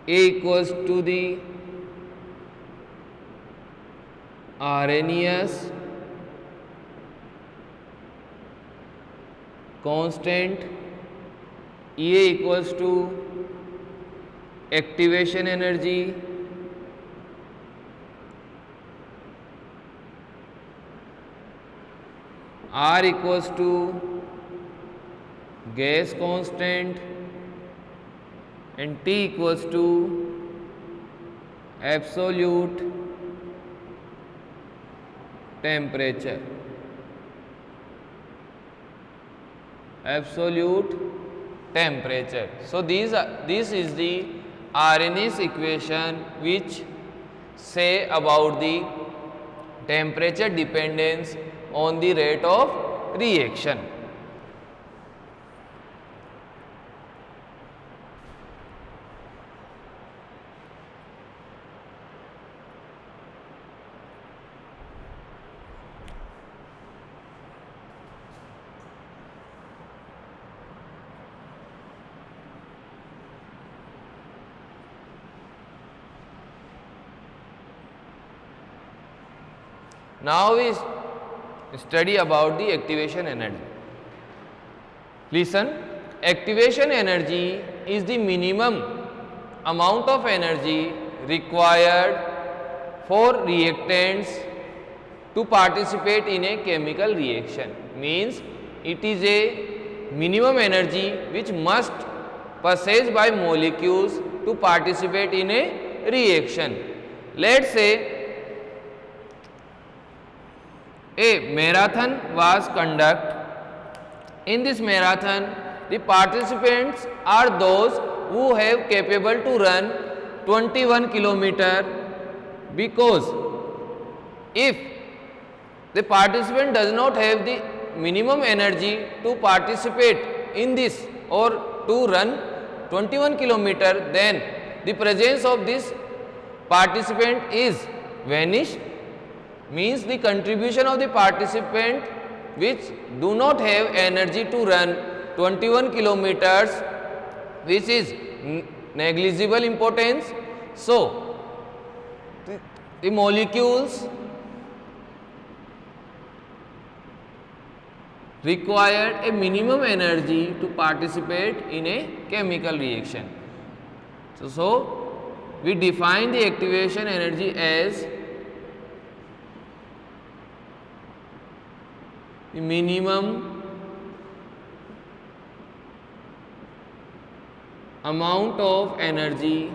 A equals to the Arrhenius constant, EA equals to activation energy, R equals to gas constant, and T equals to absolute temperature. Absolute temperature. So this is the Arrhenius equation which say about the temperature dependence on the rate of reaction. Now we study about the activation energy. Listen, activation energy is the minimum amount of energy required for reactants to participate in a chemical reaction. Means it is a minimum energy which must possessed by molecules to participate in a reaction. Let's say a marathon was conducted. In this marathon, the participants are those who have capable to run 21 kilometer, because if the participant does not have the minimum energy to participate in this or to run 21 kilometer, then the presence of this participant is vanished. Means the contribution of the participant which do not have energy to run 21 kilometers, which is negligible importance. So the molecules required a minimum energy to participate in a chemical reaction. So we define the activation energy as the minimum amount of energy,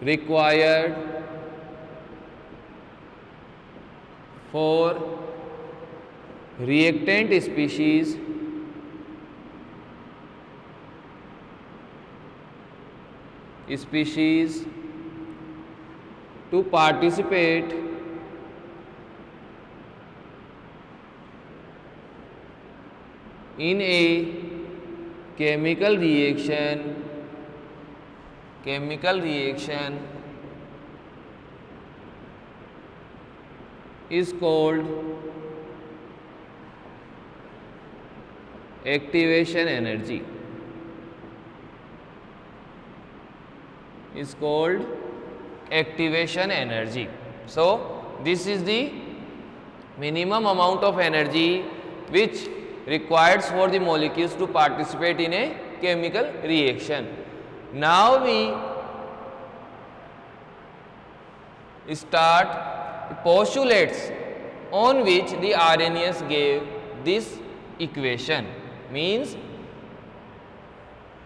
required for reactant species to participate in a chemical reaction is called activation energy. So this is the minimum amount of energy which required for the molecules to participate in a chemical reaction. Now we start the postulates on which the Arrhenius gave this equation. Means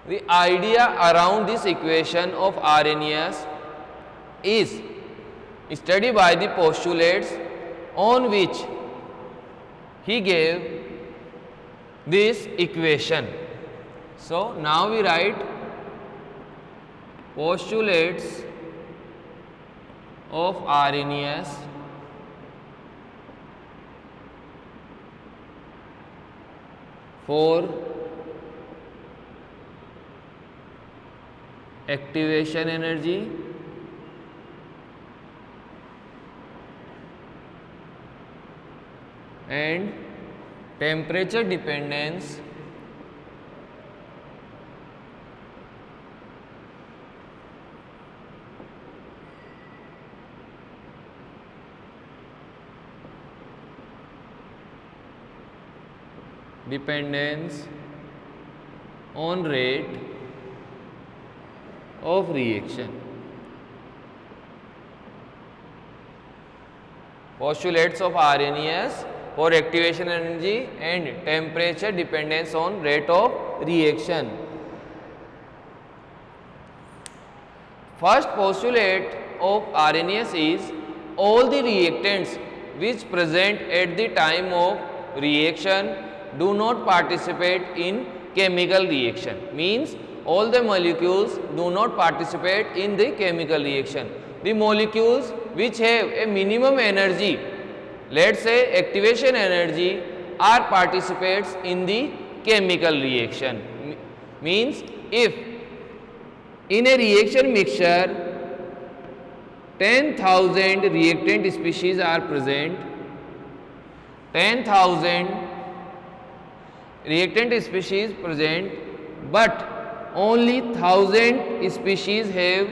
the idea around this equation of Arrhenius is studied by the postulates on which he gave this equation. So now we write postulates of Arrhenius for activation energy and temperature dependence on rate of reaction. Postulates of Arrhenius for activation energy and temperature dependence on rate of reaction. First postulate of Arrhenius is all the reactants which present at the time of reaction do not participate in chemical reaction. Means all the molecules do not participate in the chemical reaction. The molecules which have a minimum energy, let's say activation energy, are participates in the chemical reaction. Means if in a reaction mixture 10,000 reactant species are present, 10,000 reactant species present, but only 1,000 species have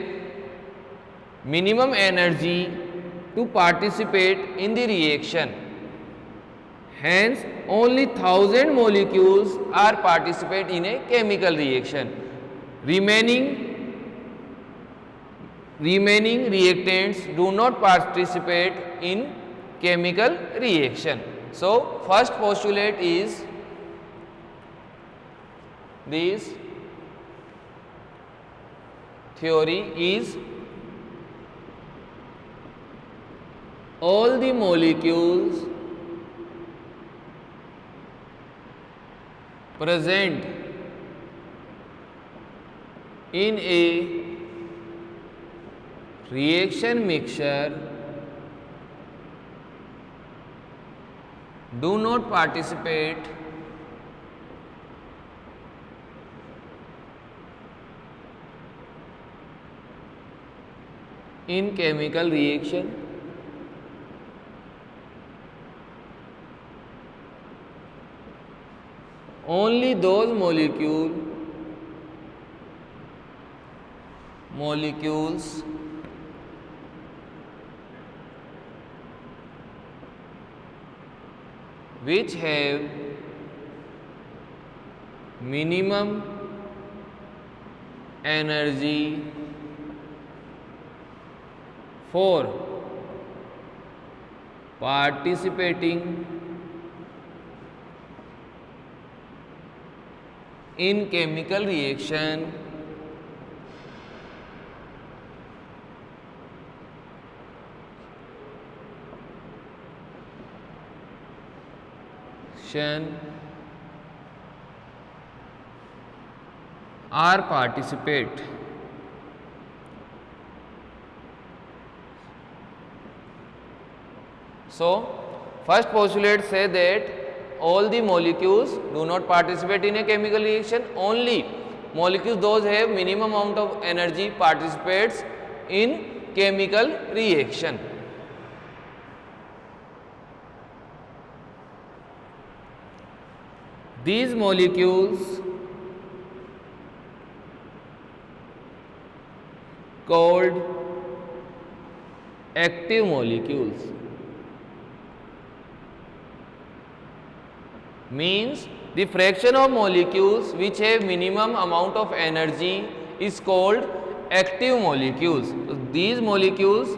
minimum energy to participate in the reaction. Hence, only 1,000 molecules are participate in a chemical reaction. Remaining reactants do not participate in chemical reaction. So, first postulate is this theory is all the molecules present in a reaction mixture do not participate in chemical reaction. Only those molecules which have minimum energy for participating in chemical reaction are participate. So, first postulate say that all the molecules do not participate in a chemical reaction, only molecules those have minimum amount of energy participates in chemical reaction. These molecules called active molecules means the fraction of molecules which have minimum amount of energy is called active molecules. So, these molecules,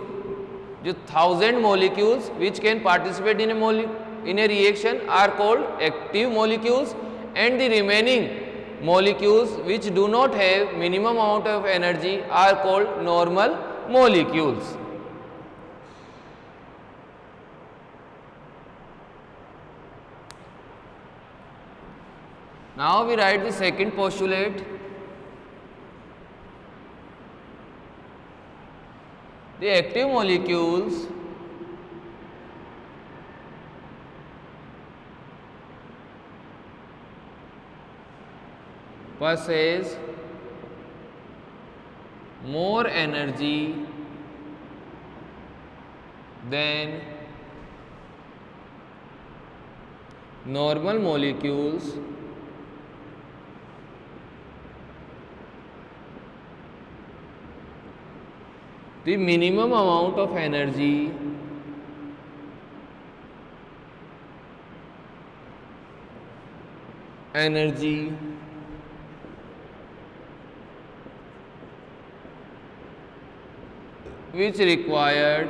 जो 1,000 molecules which can participate in a reaction are called active molecules, and the remaining molecules which do not have minimum amount of energy are called normal molecules. Now we write the second postulate. The active molecules possess more energy than normal molecules the minimum amount of energy which required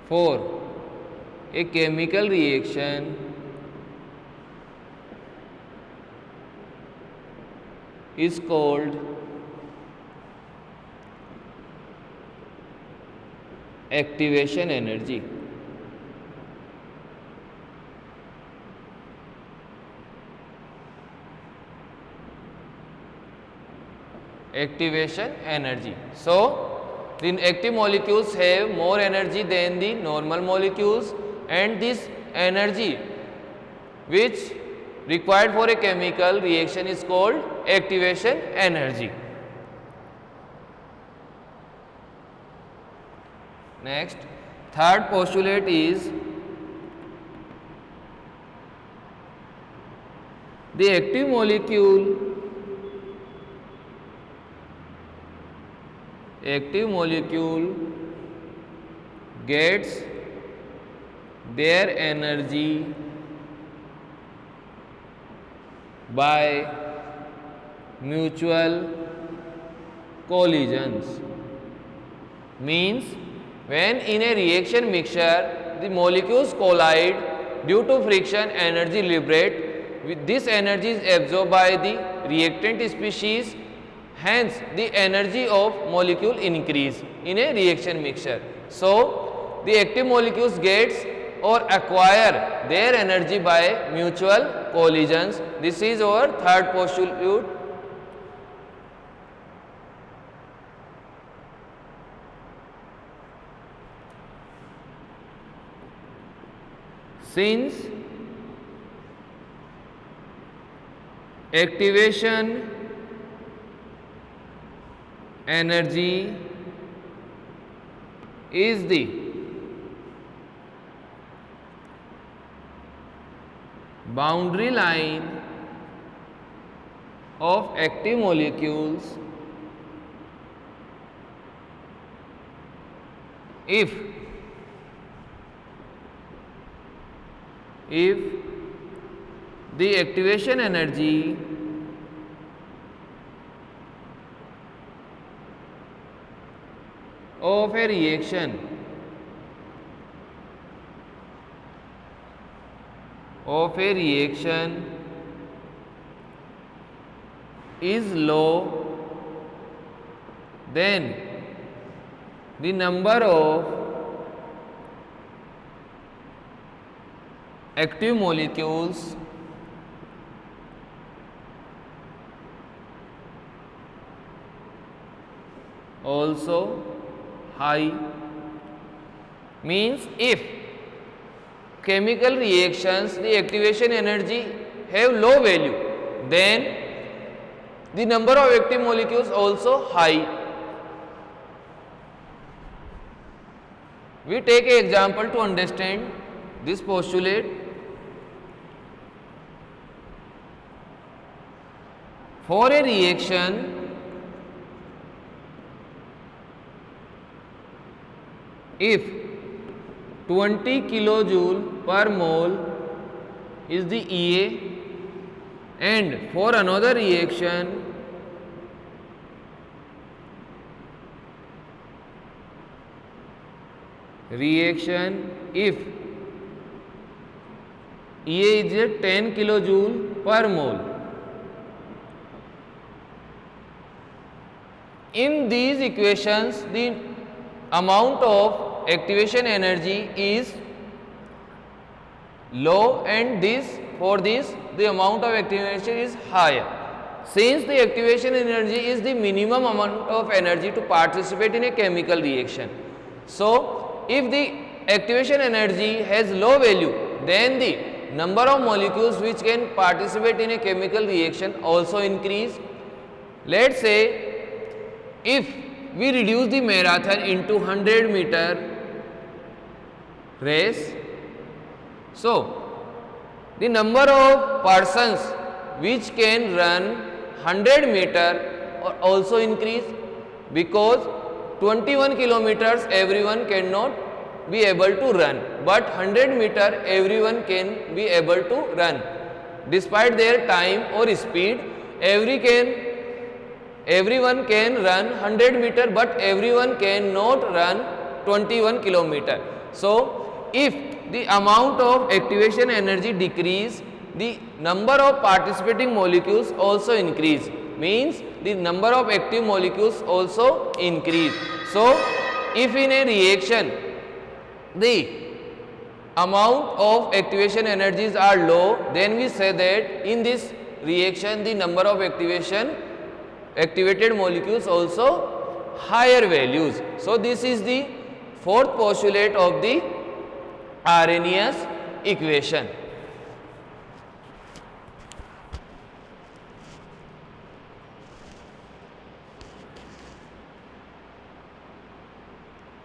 for a chemical reaction is called activation energy. Activation energy. So, the active molecules have more energy than the normal molecules, and this energy which required for a chemical reaction is called activation energy. Next, third postulate is the active molecule gets their energy by mutual collisions. Means when in a reaction mixture the molecules collide, due to friction energy liberated, with this energy is absorbed by the reactant species, hence the energy of molecule increase in a reaction mixture. So, the active molecules gets or acquire their energy by mutual collisions. This is our third postulate. Since activation energy is the boundary line of active molecules, if the activation energy of a reaction is low, then the number of active molecules also high. Means if chemical reactions the activation energy have low value, then the number of active molecules also high. We take an example to understand this postulate. For a reaction, if 20 kilojoule per mole is the EA, and for another reaction if EA is 10 kilojoule per mole, in these equations the amount of activation energy is low, and for this the amount of activation is higher. Since the activation energy is the minimum amount of energy to participate in a chemical reaction, so if the activation energy has low value, then the number of molecules which can participate in a chemical reaction also increase. Let's say if we reduce the marathon into 100-meter race, so the number of persons which can run 100-meter also increase, because 21 kilometers everyone cannot be able to run, but 100-meter everyone can be able to run. Despite their time or speed, everyone can run 100-meter, but everyone cannot run 21 kilometer. So if the amount of activation energy decrease, the number of participating molecules also increase, means the number of active molecules also increase. So if in a reaction the amount of activation energies are low, then we say that in this reaction the number of activated molecules also higher values. So this is the fourth postulate of the Arrhenius equation.